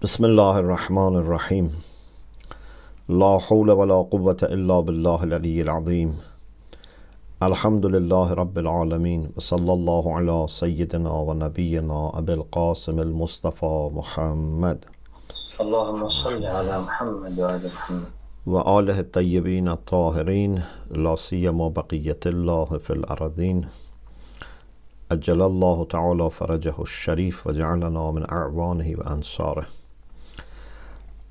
بسم الله الرحمن الرحيم لا حول ولا قوة إلا بالله العلي العظيم الحمد لله رب العالمين وصلى الله على سيدنا ونبينا أبي القاسم المصطفى محمد اللهم صل على محمد وآل محمد وآله الطيبين الطاهرين لا سيما بقية الله في الأرضين أجل الله تعالى فرجه الشريف وجعلنا من أعوانه وأنصاره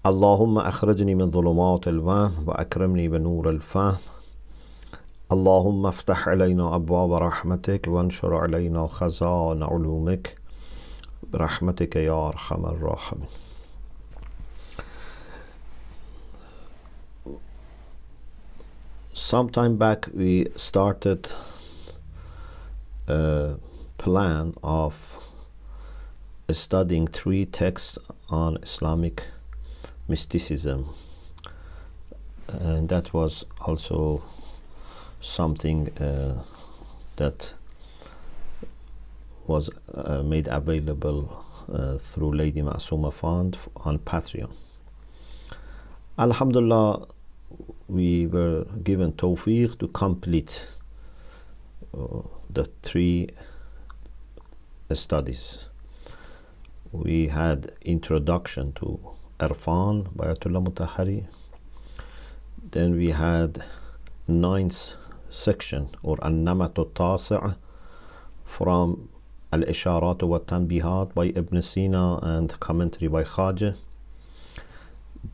اللهم أخرجني من ظلمات الوهم وأكرمني بنور الفهم اللهم افتح علينا أبواب رحمتك وانشر علينا خزائن علومك برحمتك يا أرحم الراحمين. Some time back we started a plan of studying 3 texts on Islamic mysticism, and that was also something that was made available through Lady Ma'souma Fund on Patreon. Alhamdulillah, we were given tawfiq to complete the 3 studies. We had introduction to Irfan by Ayatollah Mutahhari. Then we had 9th section or An-Namat al-Tasi' from Al-Isharat wa Tanbihat by Ibn Sina and commentary by Khajah.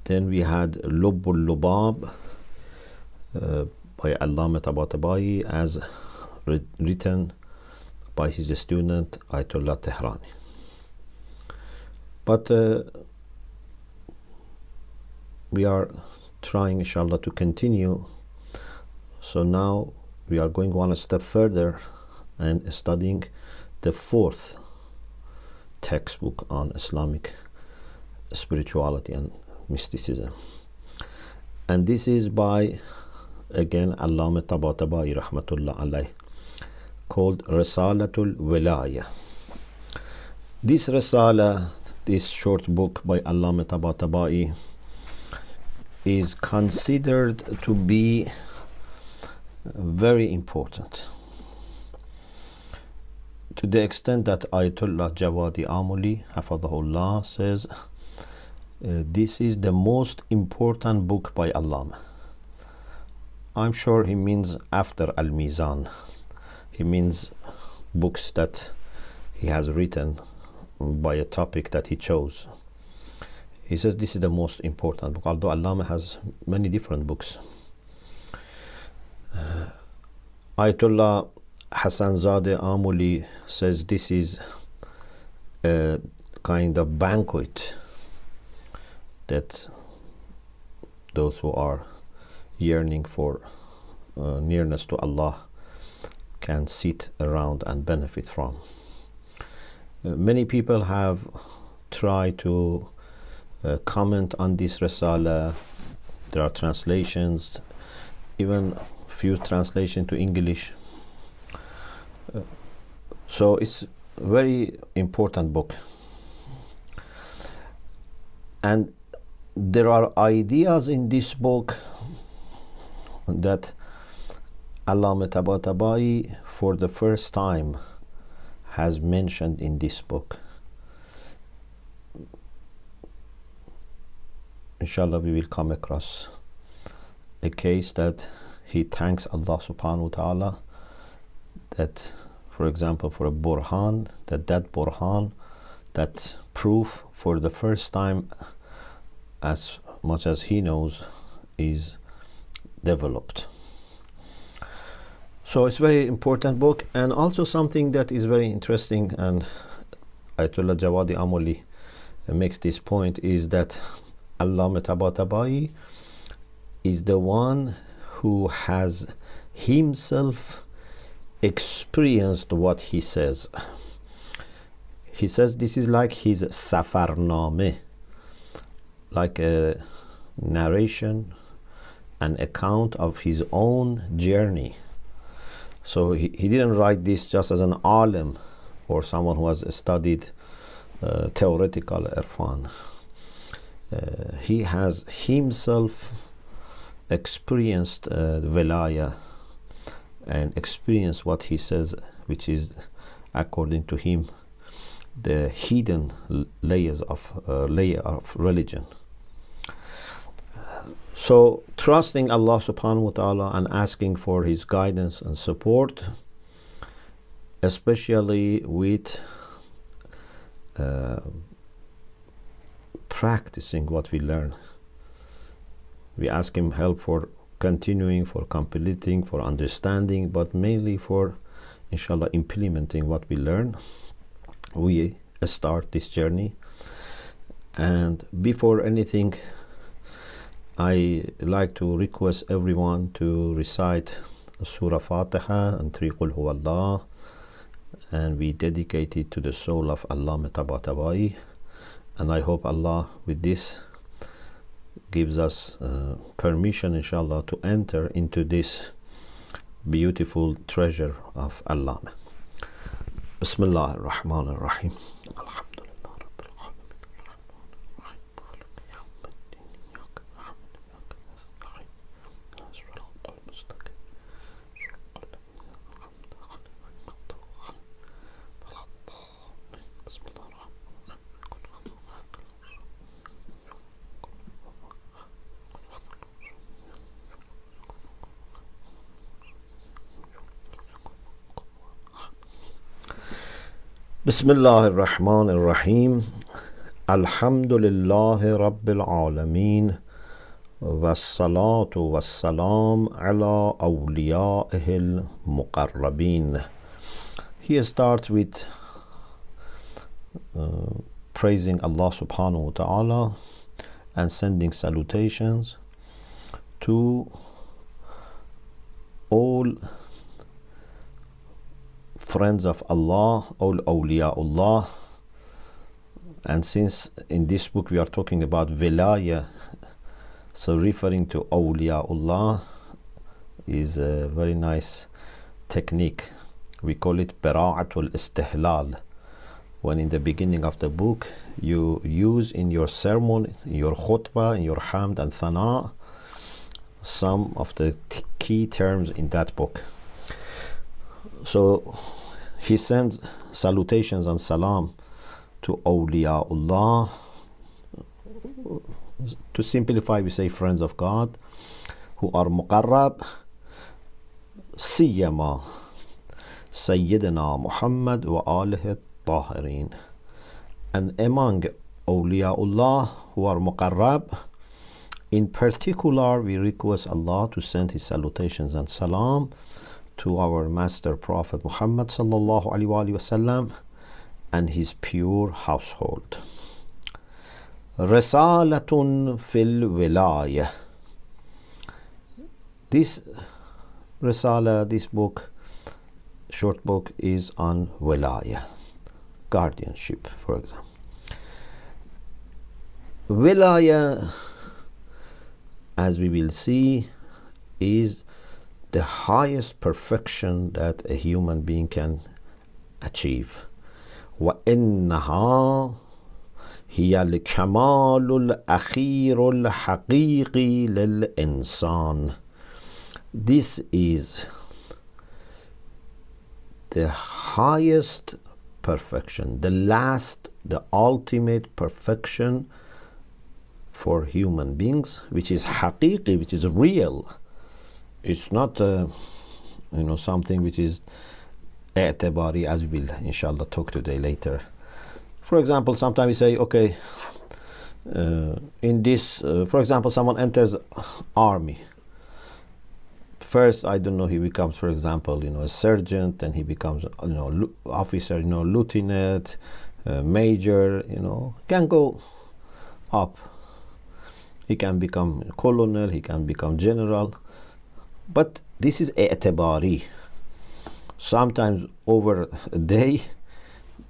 Then we had Lubb al-Lubab by Allama Tabatabai as written by his student Ayatollah Tehrani. But we are trying, inshallah, to continue. So now we are going 1 step further and studying the 4th textbook on Islamic spirituality and mysticism. And this is by, again, Allama Tabatabai rahmatullah alayh, called Risalat al-Wilayah. This Risala, this short book by Allama Tabatabai, is considered to be very important, to the extent that Ayatollah Jawadi Amuli Hafadahullah says this is the most important book by Allama. I'm sure he means after Al-Mizan. He means books that he has written by a topic that he chose. He says this is the most important book, although Allama has many different books. Ayatollah Hassanzadeh Amuli says this is a kind of banquet that those who are yearning for nearness to Allah can sit around and benefit from. Many people have tried to comment on this Risala. There are translations, even few translations to English. So it's a very important book. And there are ideas in this book that Allama Tabatabai for the first time has mentioned in this book. Inshallah, we will come across a case that he thanks Allah subhanahu wa ta'ala that, for example, for a burhan, that burhan, that proof for the first time, as much as he knows, is developed. So it's a very important book, and also something that is very interesting, and Ayatollah Jawadi Amoli makes this point, is that Allama Tabatabai is the one who has himself experienced what he says. He says this is like his safarname, like a narration, an account of his own journey. So he didn't write this just as an alim or someone who has studied theoretical irfan. he has himself experienced Wilayah and experienced what he says, which is, according to him, the hidden layer of religion. So trusting Allah subhanahu wa ta'ala and asking for his guidance and support, especially with practicing what we learn. We ask him help for continuing, for completing, for understanding, but mainly for, inshallah, implementing what we learn. We start this journey, and before anything, I like to request everyone to recite Surah Fatiha and 3 Qul Huwallah, and we dedicate it to the soul of Allama Tabatabai. And I hope Allah with this gives us permission, inshallah, to enter into this beautiful treasure of Allama. Bismillah ar-Rahman ar-Rahim. Bismillah ar-Rahman ar-Rahim. Alhamdulillahi Rabbil Alameen. Wassalatu wassalam ala awliya'ihil muqarrabeen. He starts with praising Allah subhanahu wa ta'ala and sending salutations to all friends of Allah, all awliyaullah. And since in this book we are talking about Wilayah, so referring to awliyaullah is a very nice technique. We call it Bara'atul Istihlal. When in the beginning of the book you use in your sermon, in your khutbah, in your hamd and thana, some of the key terms in that book. So he sends salutations and salam to awliyaullah. To simplify, we say friends of God who are muqarrab, siyama Sayyidina Muhammad wa alihi tahirin. And among awliyaullah who are muqarrab, in particular we request Allah to send his salutations and salam to our master prophet Muhammad sallallahu alaihi wasallam and his pure household. Risalatun fil Wilayah. This Risala, this book, short book, is on Wilayah, guardianship, for example. Wilayah, as we will see, is the highest perfection that a human being can achieve. وَإِنَّهَا هي الكمال الأخير الحقيقي للإنسان. This is the highest perfection, the last, the ultimate perfection for human beings, which is haqiqi, which is real. It's not something which is i'tibari, as we will inshallah talk today later. For example, sometimes we say, okay, in this, for example, someone enters army. First, I don't know, he becomes, for example, a sergeant, and he becomes, officer, lieutenant, major, can go up. He can become colonel, he can become general. But this is i'tibari. Sometimes over a day,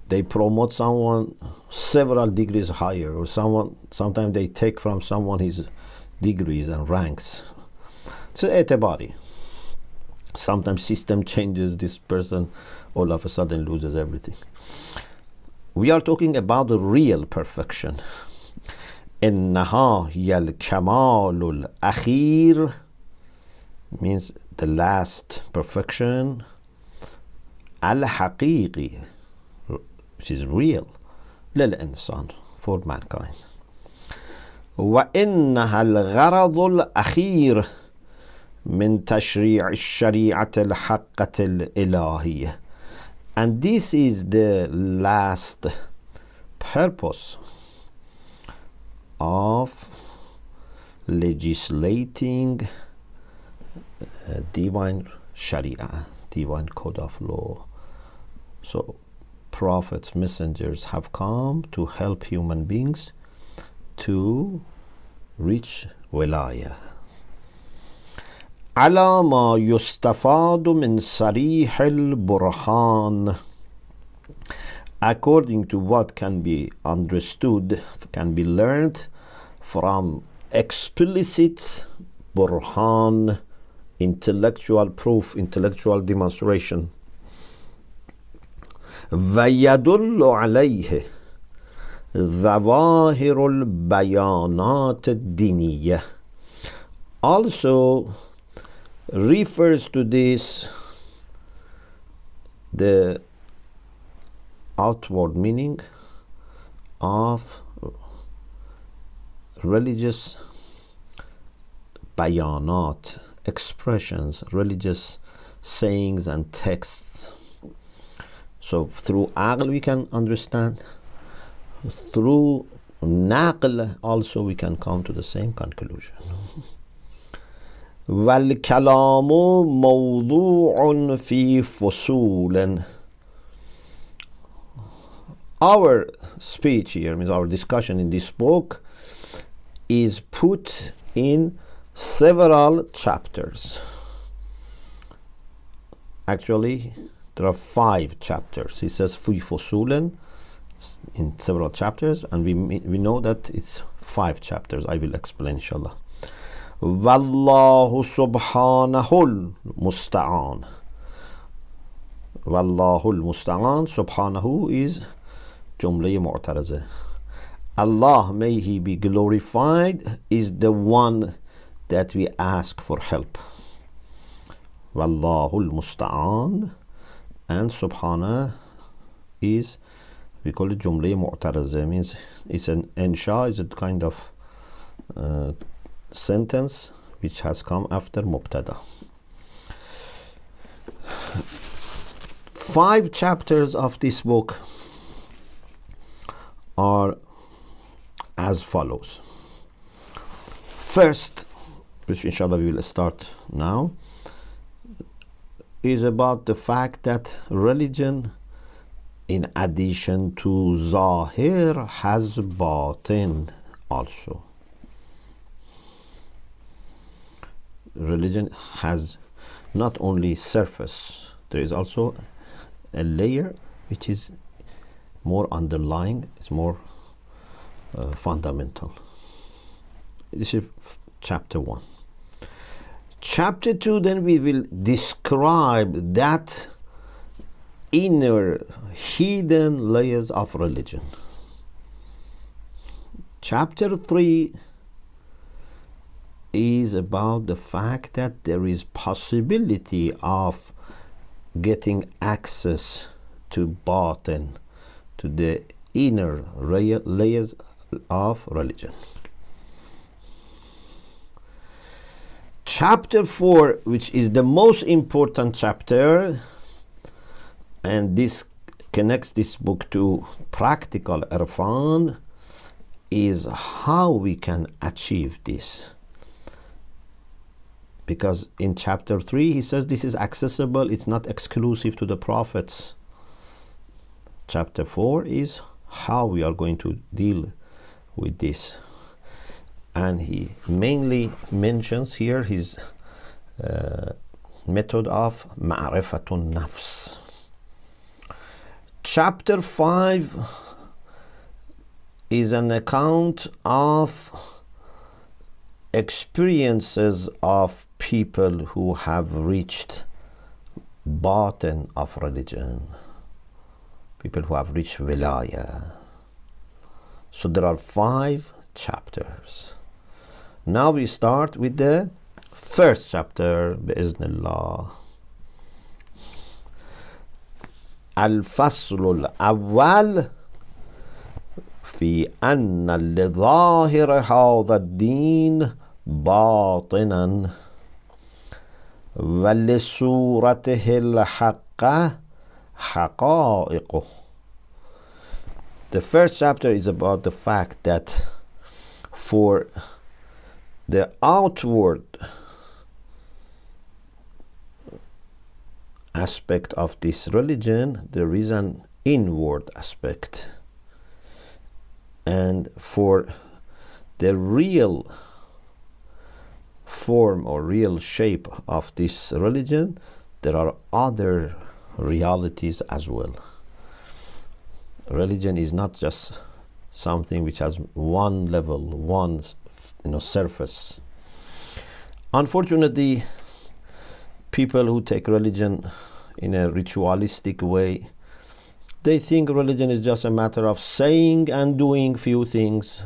they promote someone several degrees higher, or sometimes they take from someone his degrees and ranks. So i'tibari. Sometimes system changes, this person all of a sudden loses everything. We are talking about the real perfection. إنها هي الكمال الأخير means the last perfection الحقيقي which is real للإنسان for mankind وإنها الغرض الأخير من تشريع الشريعة الحقة الإلهية and this is the last purpose of legislating divine sharia, divine code of law. So prophets, messengers have come to help human beings to reach wilayah. على ما يستفاد من صريح البرهان, according to what can be understood, can be learned from explicit burhan, intellectual proof, intellectual demonstration. ويدل عليه ظواهر البيانات الدينية, also refers to this the outward meaning of religious bayanat, expressions, religious sayings and texts. So through aql we can understand, through naql also we can come to the same conclusion. والكلام موضوع في فصول. Our speech here, means our discussion in this book, is put in several chapters. Actually, there are 5 chapters. He says في فصول in several chapters, and we know that it's 5 chapters. I will explain inshallah. والله سبحانه المستعان. والله المستعان, subhanahu is جمله معترضه. Allah, may he be glorified, is the one that we ask for help. والله المستعان, and subhana is, we call it جمله معترضه, means it's an insha, is a kind of sentence which has come after mubtada. 5 chapters of this book are as follows. First, which inshallah we will start now, is about the fact that religion, in addition to zahir, has batin also. Religion has not only surface, there is also a layer which is more underlying, it's more fundamental. This is chapter 1. Chapter 2, then we will describe that inner hidden layers of religion. Chapter 3 is about the fact that there is possibility of getting access to batin, to the inner layers of religion. Chapter 4, which is the most important chapter, and this connects this book to practical irfan, is how we can achieve this. Because in chapter 3 he says this is accessible, it's not exclusive to the prophets. Chapter 4 is how we are going to deal with this, and he mainly mentions here his method of ma'rifatun nafs. Chapter 5 is an account of experiences of people who have reached batin of religion, people who have reached wilayah. So there are 5 chapters. Now we start with the first chapter بإذن الفصل الأول في أن لظاهر هذا الدين باطنا ولصورته الحقة حقائقه. The first chapter is about the fact that for the outward aspect of this religion, there is an inward aspect, and for the real form or real shape of this religion, there are other realities as well. Religion is not just something which has one level, one surface. Unfortunately, people who take religion in a ritualistic way, they think religion is just a matter of saying and doing few things.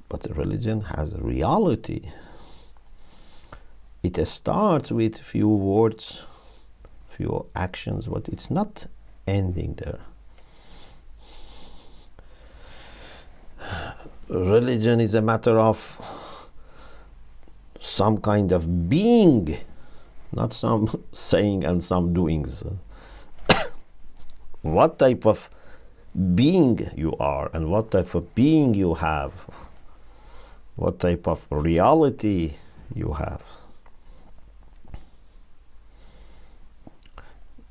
But religion has a reality. It starts with few words, few actions, but it's not ending there. Religion is a matter of some kind of being, not some saying and some doings. What type of being you are and what type of being you have, what type of reality you have.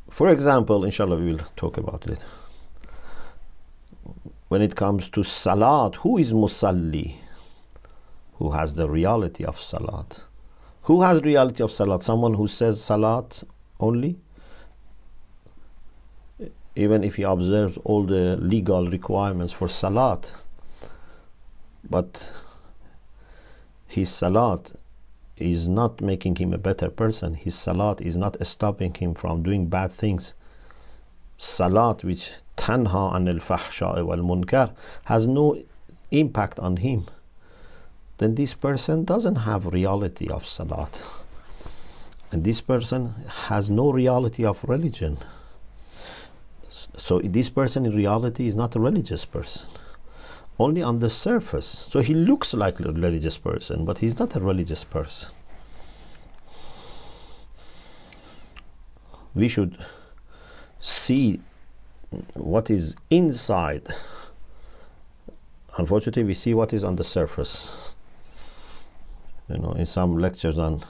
For example, inshallah we will talk about it. When it comes to salat, who is musalli? Who has the reality of salat? Who has reality of salat? Someone who says salat only? Even if he observes all the legal requirements for salat, but his salat is not making him a better person. His salat is not stopping him from doing bad things. Salat, which tanha anil fahsha'i wal munkar, has no impact on him. Then this person doesn't have reality of salat. And this person has no reality of religion. So this person in reality is not a religious person. Only on the surface. So he looks like a religious person, but he's not a religious person. We should see what is inside. Unfortunately, we see what is on the surface. In some lectures on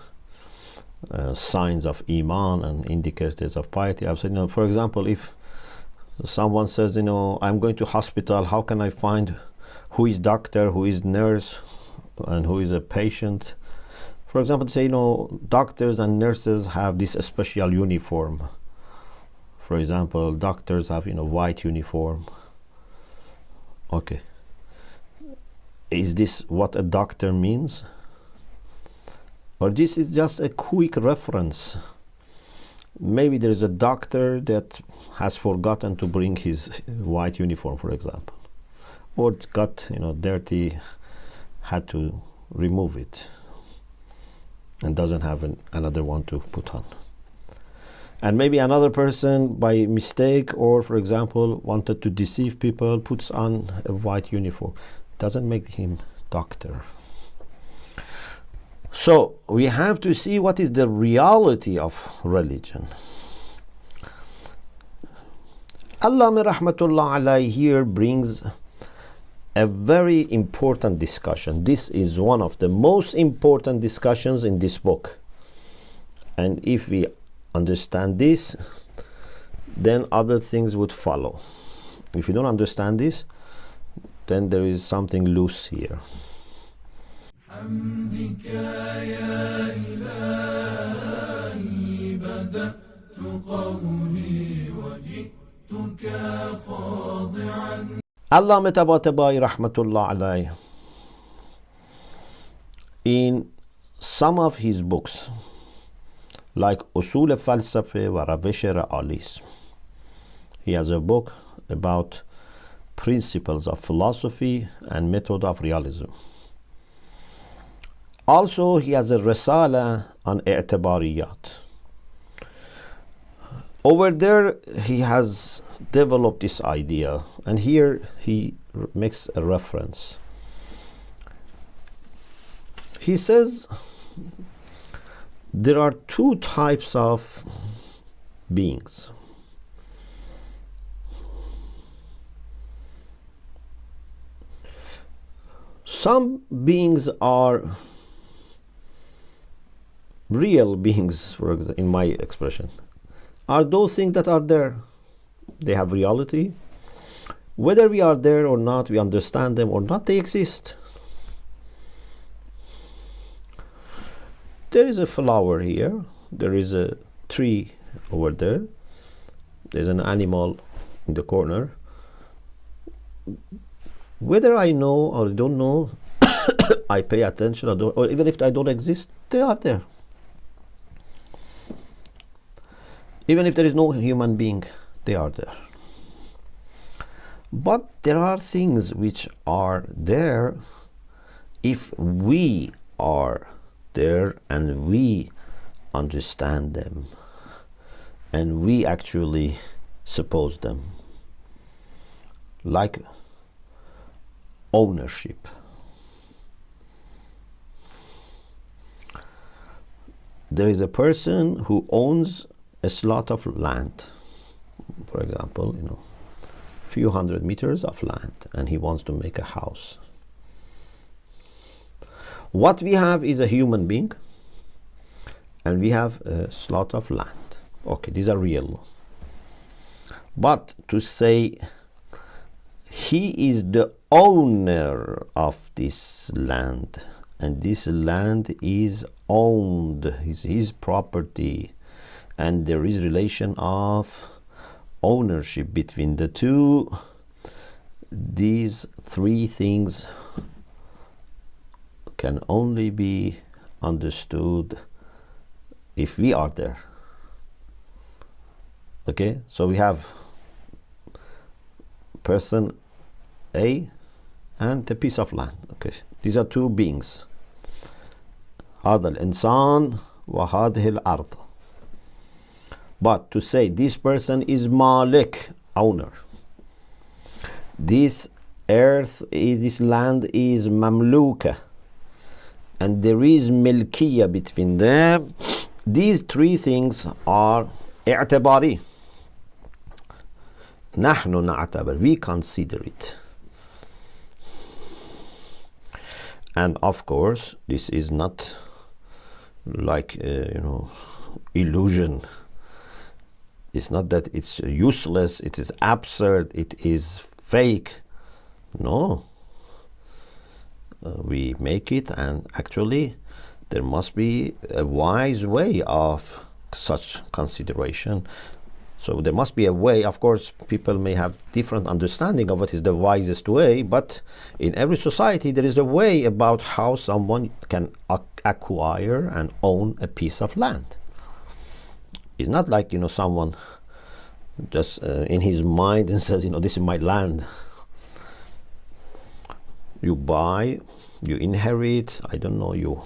signs of iman and indicators of piety, I've said, for example, if someone says, I'm going to hospital, how can I find who is doctor, who is nurse, and who is a patient? For example, say, doctors and nurses have this special uniform. For example, doctors have, white uniform. Okay. Is this what a doctor means? Or this is just a quick reference? Maybe there is a doctor that has forgotten to bring his white uniform, for example. Or it got, dirty, had to remove it, and doesn't have another one to put on. And maybe another person, by mistake or, for example, wanted to deceive people, puts on a white uniform. Doesn't make him doctor. So we have to see what is the reality of religion. Allama rahmatullah alayhi here brings a very important discussion. This is one of the most important discussions in this book. And if we understand this, then other things would follow. If you don't understand this, then there is something loose here. Allama Tabatabai rahmatullah alayhi, in some of his books, like Usul Falsafe wa Ravish Realism, he has a book about principles of philosophy and method of realism. Also, he has a Risalat on i'tibariyat. Over there, he has developed this idea, and here he makes a reference. He says there are two types of beings. Some beings are real beings, for example, in my expression, are those things that are there. They have reality. Whether we are there or not, we understand them or not, they exist. There is a flower here. There is a tree over there. There's an animal in the corner. Whether I know or don't know, I pay attention or even if I don't exist, they are there. Even if there is no human being, they are there. But there are things which are there if we are there and we understand them and we actually suppose them. Like ownership. There is a person who owns a slot of land, for example, few hundred meters of land, and he wants to make a house. What we have is a human being, and we have a slot of land. Okay, these are real. But to say he is the owner of this land, and this land is owned, is his property, and there is relation of ownership between the two, these three things can only be understood if we are there. Okay, so we have person A and a piece of land. Okay, these are two beings. هذا الإنسان وهذه الأرض. But to say this person is Malik, owner. This earth, this land is Mamluka. And there is Milkiya between them. These three things are i'tibari. نحن نعتبر. We consider it. And of course, this is not like, illusion. It's not that it's useless, it is absurd, it is fake. No. We make it, and actually there must be a wise way of such consideration. So there must be a way. Of course, people may have different understanding of what is the wisest way, but in every society there is a way about how someone can acquire and own a piece of land. It's not like, someone just in his mind and says, this is my land. You buy, you inherit, I don't know, you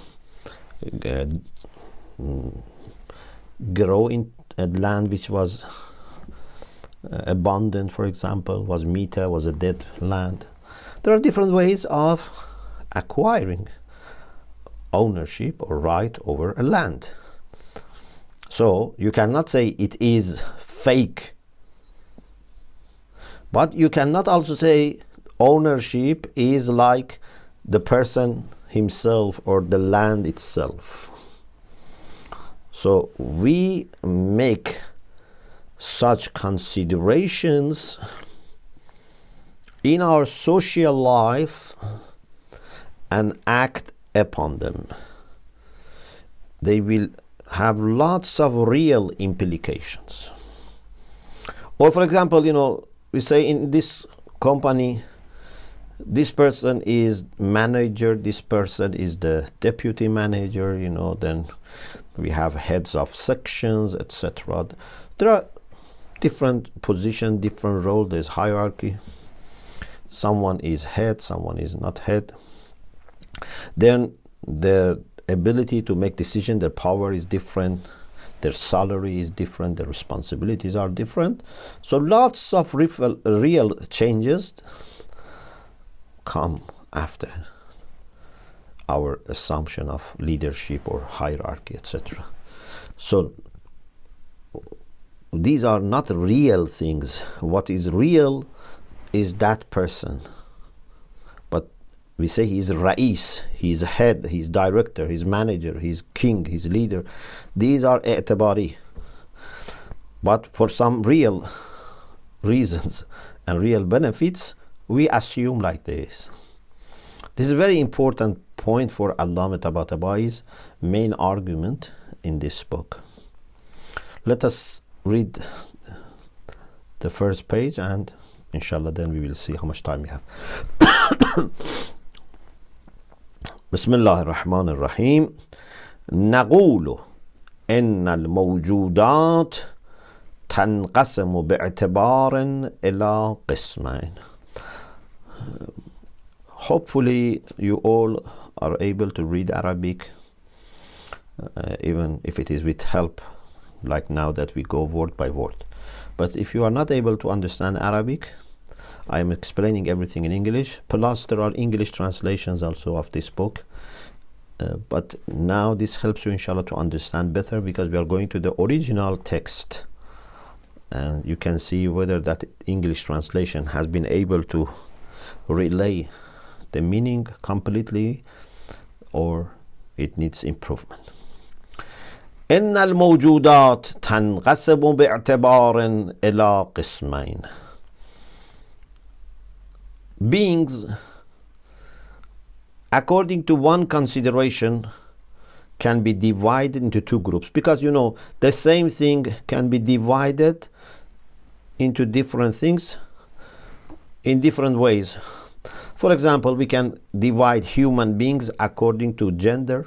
grow in a land which was abundant, for example, was mita, was a dead land. There are different ways of acquiring ownership or right over a land. So you cannot say it is fake, but you cannot also say ownership is like the person himself or the land itself. So we make such considerations in our social life and act upon them. They will have lots of real implications. Or for example, we say in this company, this person is manager, this person is the deputy manager, then we have heads of sections, etc. There are different positions, different roles, there's hierarchy. someone is head, someone is not head, then their ability to make decision, their power is different, their salary is different, their responsibilities are different. So lots of real changes come after our assumption of leadership or hierarchy, etc. So these are not real things. What is real is that person. But we say he's Rais, he's head, he's director, he's manager, he's king, he's leader. These are i'tibari. But for some real reasons and real benefits, we assume like this. This is a very important point for Allama Tabataba'i's main argument in this book. Let us read the first page, and inshallah then we will see how much time we have. Bismillah ar-Rahman ar-Rahim. نقول إن الموجودات تنقسم باعتبار إلى قسمين. Hopefully you all are able to read Arabic, even if it is with help, like now that we go word by word. But if you are not able to understand Arabic, I am explaining everything in English, plus there are English translations also of this book. But now this helps you inshallah to understand better, because we are going to the original text, and you can see whether that English translation has been able to relay the meaning completely or it needs improvement. إن الموجودات تنقسم باعتبار إلى قسمين. Beings, according to one consideration, can be divided into two groups, because you know the same thing can be divided into different things in different ways. For example, we can divide human beings according to gender,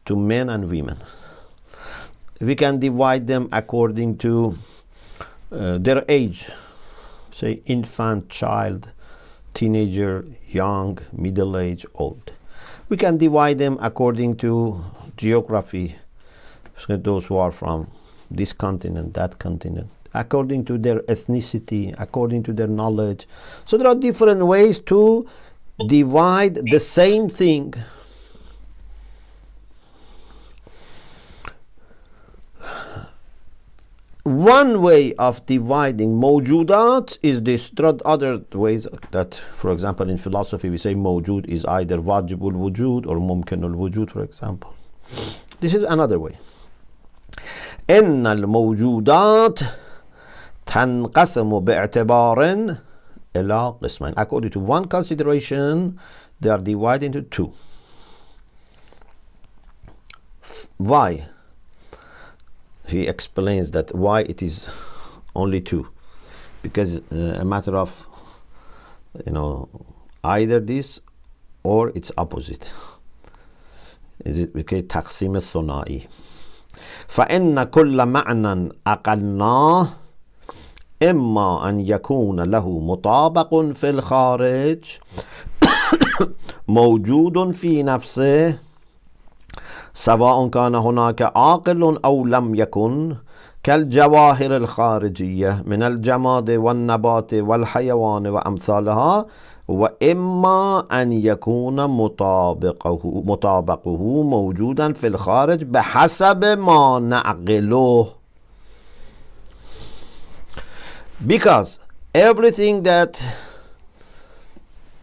to men and women. We can divide them according to their age, say infant, child, teenager, young, middle age, old. We can divide them according to geography, so those who are from this continent, that continent, according to their ethnicity, according to their knowledge. So there are different ways to divide the same thing. One way of dividing mawjudat is this. There are other ways that, for example, in philosophy we say mawjud is either wajibul wujud or mumkinul wujud, for example. This is another way. إن الموجودات تنقسم باعتبار إلى قسمين. According to one consideration, they are divided into two. Why? He explains that why it is only two, because a matter of, you know, either this or its opposite. Is it okay? تقسيم الثنائي. فإن كل معنى أقلناه إما أن يكون له مطابق في الخارج موجود في نفسه سواء كان هناك عاقل أو لم يكن كالجواهر الخارجية من الجماد والنبات والحيوان وأمثالها، وإما أن يكون مطابقه موجودا في الخارج بحسب ما نعقله. Because everything that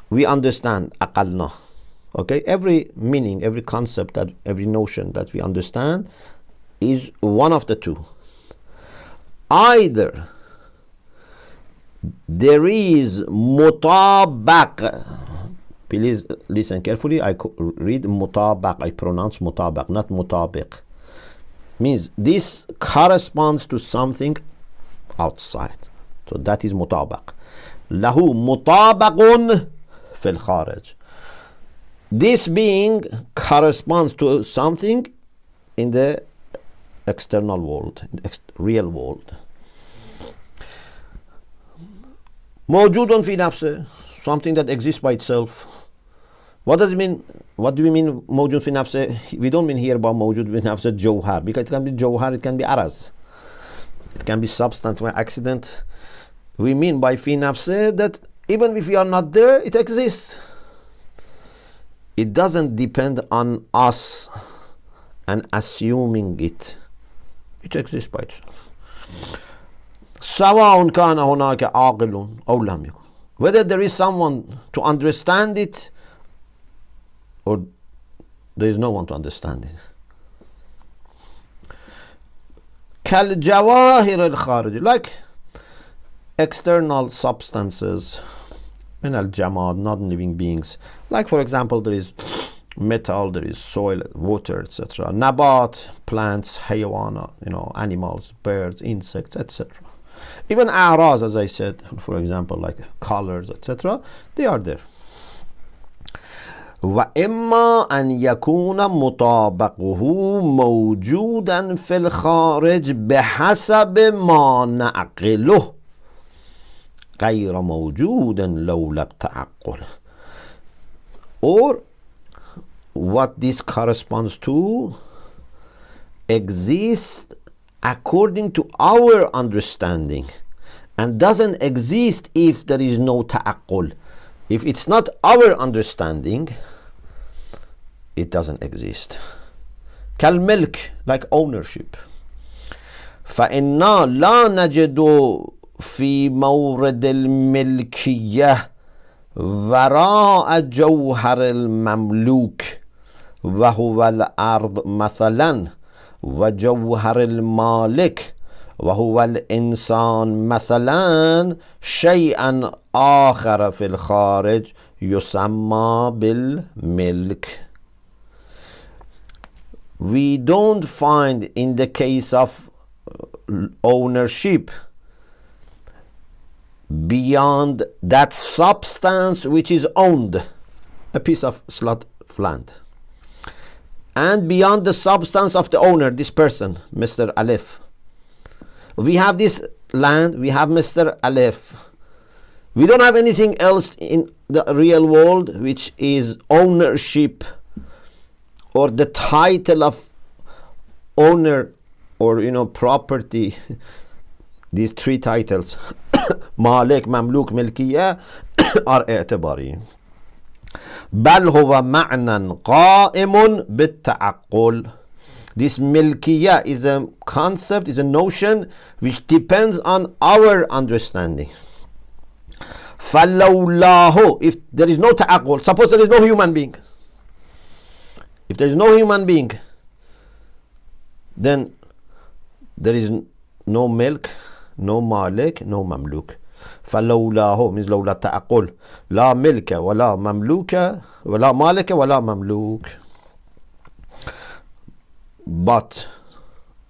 we understand, أقلنا, okay, every meaning, every concept, that every notion that we understand is one of the two. Either there is mutabaq. Please listen carefully. I read mutabaq. I pronounce mutabaq, not mutabiq. Means this corresponds to something outside. So that is mutabaq. Lahu mutabaqun fil kharij. This being corresponds to something in the external world, in the real world. موجود في نفسه. something that exists by itself. What does it mean? What do we mean موجود في نفسه? We don't mean here about موجود في نفسه جوهر, because it can be جوهر, it can be araz, it can be substance by accident. We mean by في نفسه that even if we are not there, it exists. It doesn't depend on us and assuming it. It exists by itself. سواء كان هناك عاقل أو لم يكن. Whether there is someone to understand it or there is no one to understand it. كالجواهر الخارج, like external substances, من الجماد, non-living beings. Like for example, there is metal, there is soil, water, etc. Nabat, plants, حيوانات, animals, birds, insects, etc. Even a'raz, as I said, for example, like colors, etc. They are there. وإما أن يكون مطابقه موجودا في الخارج بحسب ما نعقله غير موجود لولا التعقل. Or what this corresponds to exists according to our understanding and doesn't exist if there is no ta'aqqul. If it's not our understanding, it doesn't exist. كالملك, like ownership. فإنا لا نجد في مورد الملكية وراء جوهر المملوك وهو الأرض مثلا وجوهر المالك وهو الإنسان مثلا شيئا آخر في الخارج يسمى بالملك. We don't find in the case of ownership beyond that substance which is owned, a piece of slot of land, and beyond the substance of the owner, this person, Mr. Aleph. We have this land, we have Mr. Aleph. We don't have anything else in the real world which is ownership or the title of owner or property. These three titles مالك مملوك ملكية are اعتباري. بل هو معنى قائم بالتعقل. This milkiyah is a concept, is a notion which depends on our understanding. فَلَوْلَاهُ, if there is no ta'aqqul, suppose there is no human being. If there is no human being, then there is no milk, no malik, no mamluk. فَلَوْلَاهُ means لولا التعقل. لا ملك ولا مملوك ولا مالك ولا مملوك. But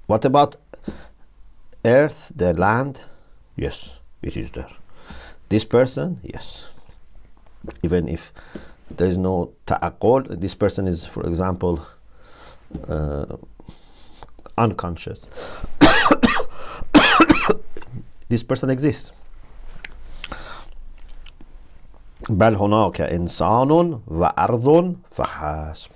what about earth, the land? Yes, it is there. This person, yes. Even if there is no ta'aqqul, this person is, for example, unconscious. This person exists. بل هناك إنسان وأرض فحسب.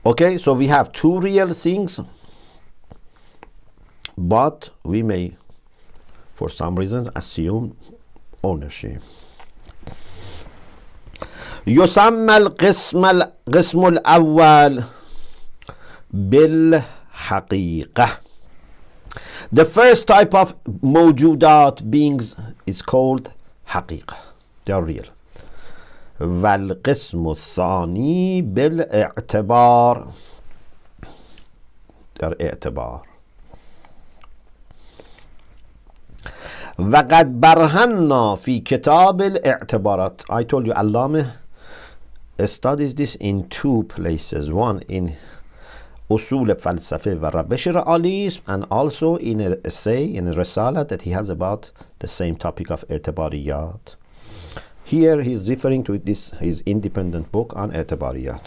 Okay, so we have two real things, but we may, for some reasons, assume ownership. يسمى القسم الأول بالحقيقة. The first type of موجودات, beings, is called حقيقة. They are real. والقسم الثاني بالاعتبار. They are اعتبار. وقد برهنا في كتاب الاعتبارات. I told you Allama studies this in two places. One in أصول فلسفه و روش رئالیسم, and also in an essay, in a Risalat that he has about the same topic of اعتباريات. Here he is referring to this, his independent book on اعتباريات.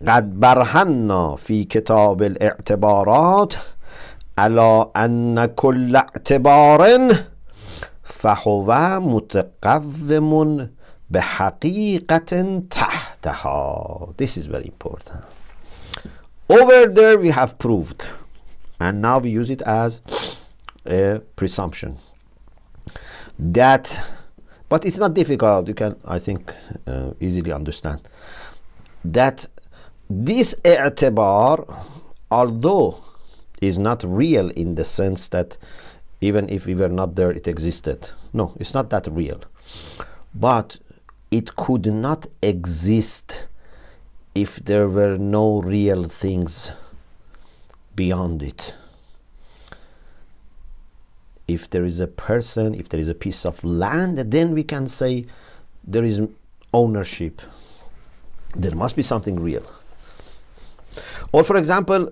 قد برهنا في كتاب الاعتبارات على أن كل اعتبار فهو متقوم بحقيقة تحتها. This is very important. Over there we have proved, and now we use it as a presumption that, but it's not difficult, you can, I think, easily understand that this i'tibar, although is not real in the sense that even if we were not there it existed, no, it's not that real, but it could not exist if there were no real things beyond it. If there is a person, if there is a piece of land, then we can say there is ownership. There must be something real. Or for example,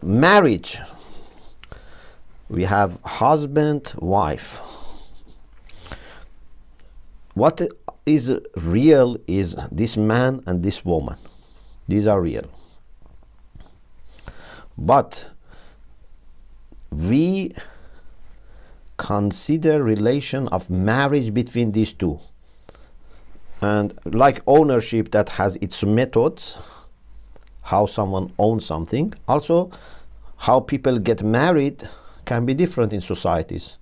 marriage. We have husband, wife. What is real is this man and this woman. These are real. But we consider relation of marriage between these two. And like ownership that has its methods, how someone owns something, also how people get married can be different in societies.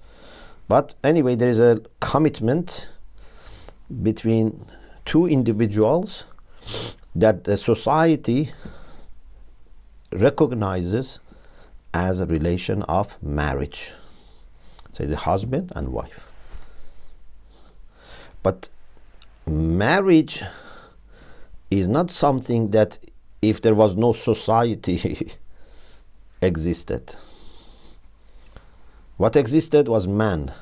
But anyway, there is a commitment between two individuals that the society recognizes as a relation of marriage, say the husband and wife. But marriage is not something that if there was no society existed. What existed was man,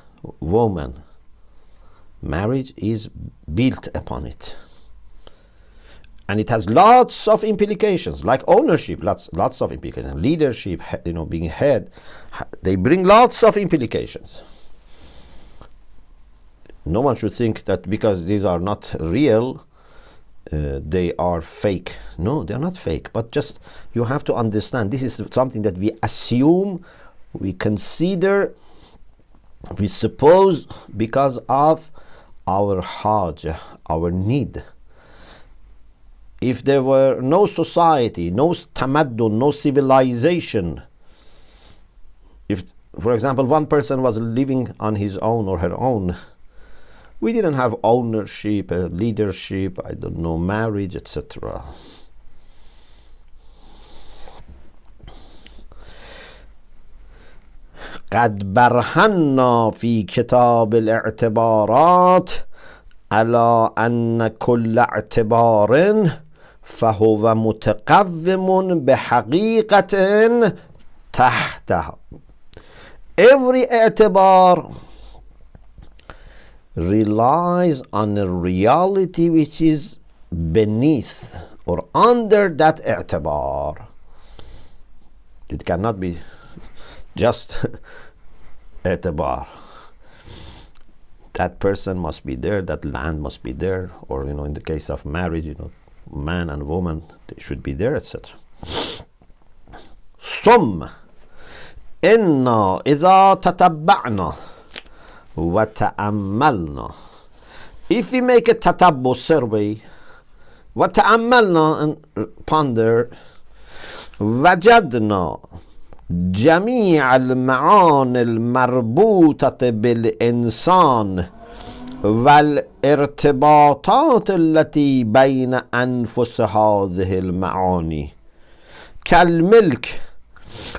woman. Marriage is built upon it. And it has lots of implications, like ownership, lots of implications. Leadership, being head, they bring lots of implications. No one should think that because these are not real, they are fake. No, they are not fake. But just you have to understand, this is something that we assume, we consider, we suppose because of our haja, our need. If there were no society, no tamaddun, no civilization, if, for example, one person was living on his own or her own, we didn't have ownership, leadership, I don't know, marriage, etc. قد برهنا في كتاب الاعتبارات على أن كل اعتبار فهو متقوم بحقيقة تحتها. Every اعتبار relies on a reality which is beneath or under that اعتبار. It cannot be just اعتبار. That person must be there, that land must be there, or in the case of marriage, man and woman, they should be there, etc. ثم إنا إذا تتبعنا وتأملنا. If we make a tatabbu survey, وتأملنا and ponder, وجدنا جميع المعاني المربوطة بالإنسان والارتباطات التي بين أنفس هذه المعاني كالملك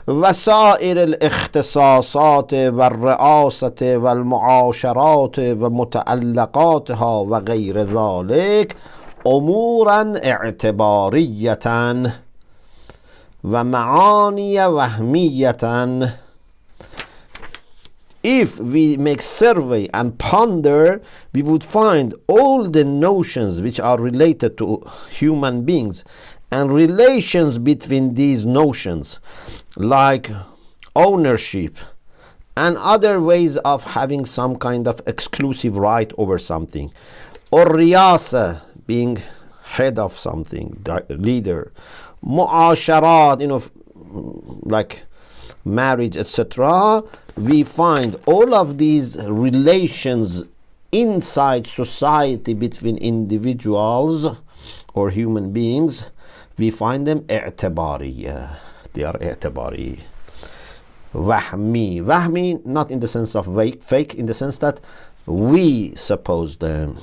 وسائر الاختصاصات والرئاسة والمعاشرات ومتعلقاتها وغير ذلك أمورا اعتبارية ومعاني وهمية. If we make survey and ponder, we would find all the notions which are related to human beings and relations between these notions, like ownership and other ways of having some kind of exclusive right over something, or riyasa, being head of something, leader, mu'asharat, like marriage, etc., we find all of these relations inside society between individuals or human beings, we find them اعتبارية. They are اعتباري. وهمي, not in the sense of fake, in the sense that we suppose them.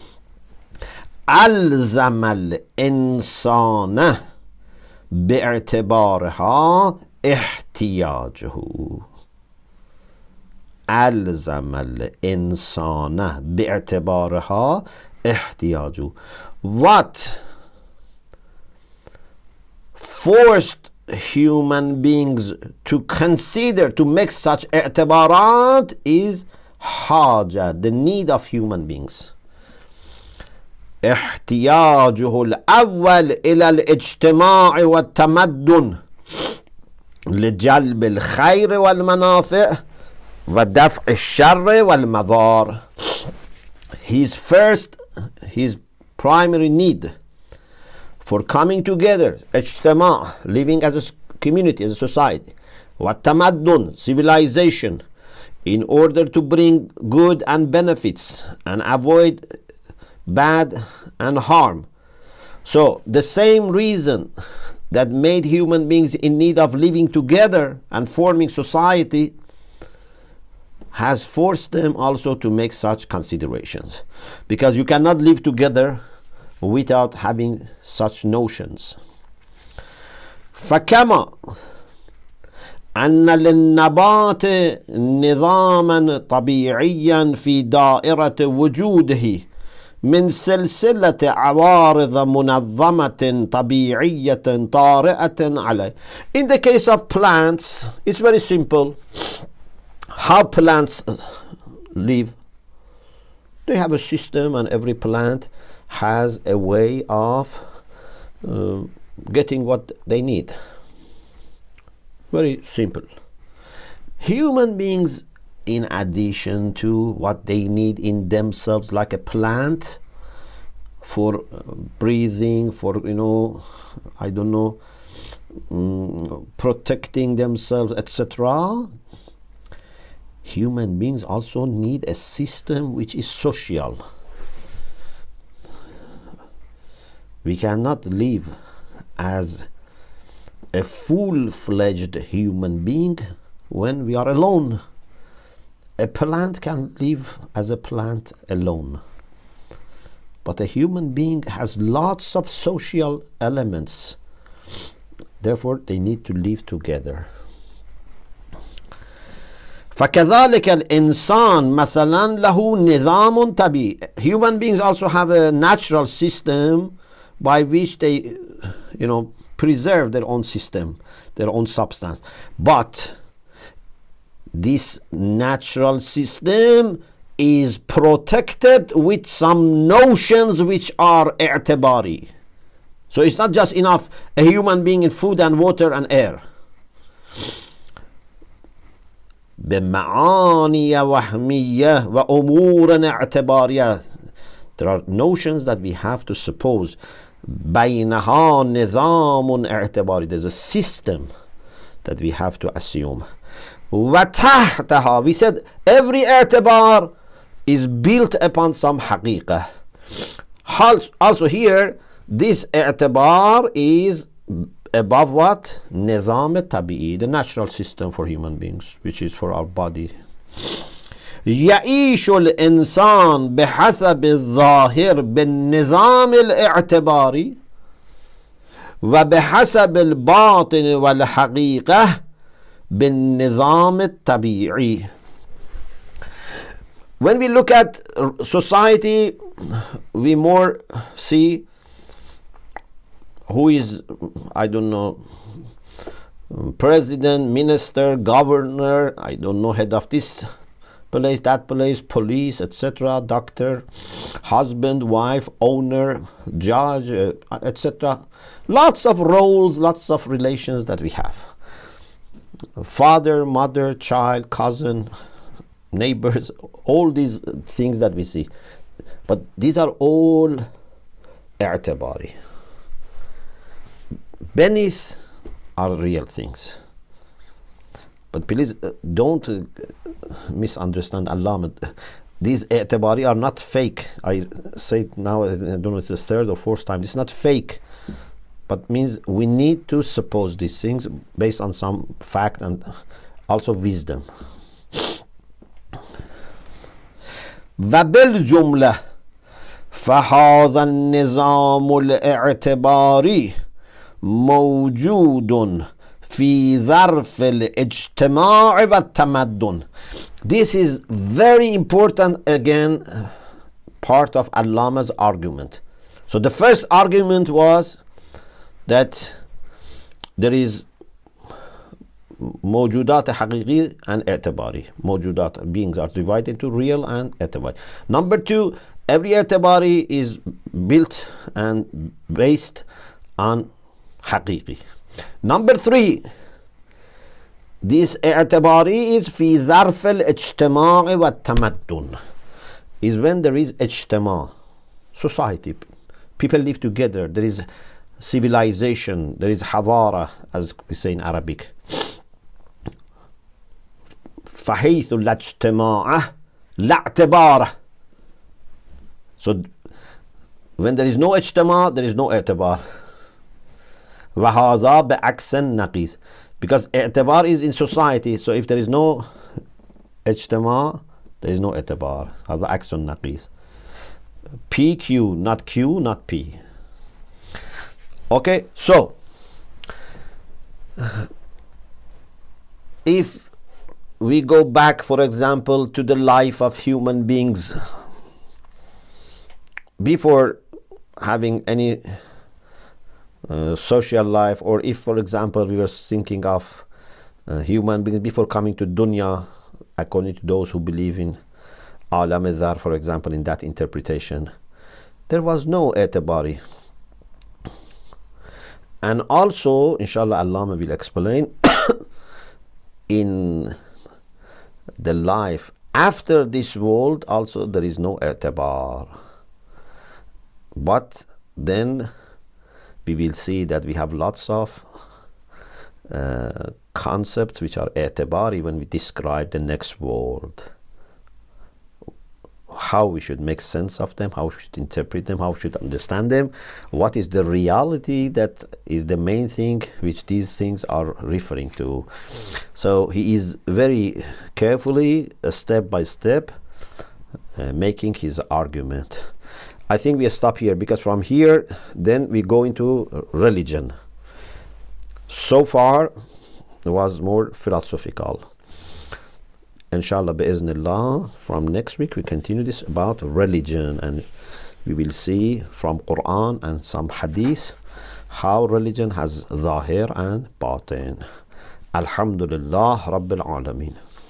ألزم الإنسان باعتبارها احتياجه. ألزم الإنسان باعتبارها احتياجه. What forced human beings to consider, to make such اعتبارات is حاجة, the need of human beings. احتياجه الأول إلى الاجتماع والتمدن لجلب الخير والمنافع ودفع الشر والمضار. His primary need for coming together, اجتماع, living as a community, as a society, والتمدن, civilization, in order to bring good and benefits and avoid bad and harm. So the same reason that made human beings in need of living together and forming society has forced them also to make such considerations, because you cannot live together without having such notions. فكما أن للنبات نظاما طبيعيا في دائرة وجوده من سلسلة عوارض منظمة طبيعية طارئة عليه. In the case of plants, it's very simple. How plants live? They have a system, and every plant has a way of getting what they need. Very simple. Human beings, in addition to what they need in themselves, like a plant, for breathing, for protecting themselves, etc., human beings also need a system which is social. We cannot live as a full-fledged human being when we are alone. A plant can live as a plant alone, but a human being has lots of social elements. Therefore, they need to live together. فكذلك الإنسان مثلا له نظام طبيعي. Human beings also have a natural system by which they, preserve their own system, their own substance. But this natural system is protected with some notions which are اعتباري. So it's not just enough a human being in food and water and air. بمعاني وهمية وأمور اعتبارية. There are notions that we have to suppose. بينها نظام اعتباري. There's a system that we have to assume. وتحتها, we said every اعتبار is built upon some حقيقة. Also here, this اعتبار is above what? نظام طبيعي, the natural system for human beings, which is for our body. يعيش الإنسان بحسب الظاهر بالنظام الاعتباري وبحسب الباطن والحقيقة بالنظام الطبيعي. When we look at society, we more see who is, president, minister, governor, head of this place, that place, police, etc., doctor, husband, wife, owner, judge, etc. Lots of roles, lots of relations that we have. Father, mother, child, cousin, neighbors, all these things that we see. But these are all اعتباري. Beneath are real things. But please don't misunderstand Allama. These i'tibari are not fake. I say it now, I don't know if it's the third or fourth time. It's not fake, but means we need to suppose these things based on some fact and also wisdom. وبالجملة فهذا النظام الاعتباري موجود في ظرف الاجتماع والتمدن. This is very important, again, part of Allama's argument. So the first argument was that there is موجودات حقيقي and اعتباري. موجودات, beings are divided into real and اعتباري. Number two, every اعتباري is built and based on حقيقي. Number three, this اعتباري is في ظرف الاجتماع والتمدن, is when there is اجتماع, society, people live together, there is civilization, there is حضارة, as we say in Arabic. فحيث لا اجتماع لا اعتبار. So when there is no اجتماع, there is no اعتبار. وهذا بعكس النقيض, because اعتبار is in society, so if there is no اجتماع, there is no اعتبار. هذا عكس النقيض. PQ, not Q, not P. Okay, so if we go back, for example, to the life of human beings before having any social life, or if, for example, we were thinking of human beings before coming to dunya, according to those who believe in alam al-dhar, for example, in that interpretation, there was no i'tibari. And also, inshallah, Allama will explain in the life after this world also there is no i'tibar. But then we will see that we have lots of concepts which are i'tibari when we describe the next world. How we should make sense of them, how we should interpret them, how we should understand them, what is the reality that is the main thing which these things are referring to. So he is very carefully, step by step, making his argument. I think we stop here, because from here then we go into religion. So far it was more philosophical. Inshallah, bi'iznillah, from next week we continue this about religion, and we will see from Quran and some hadith how religion has zahir and batin. Alhamdulillah Rabbil Alameen.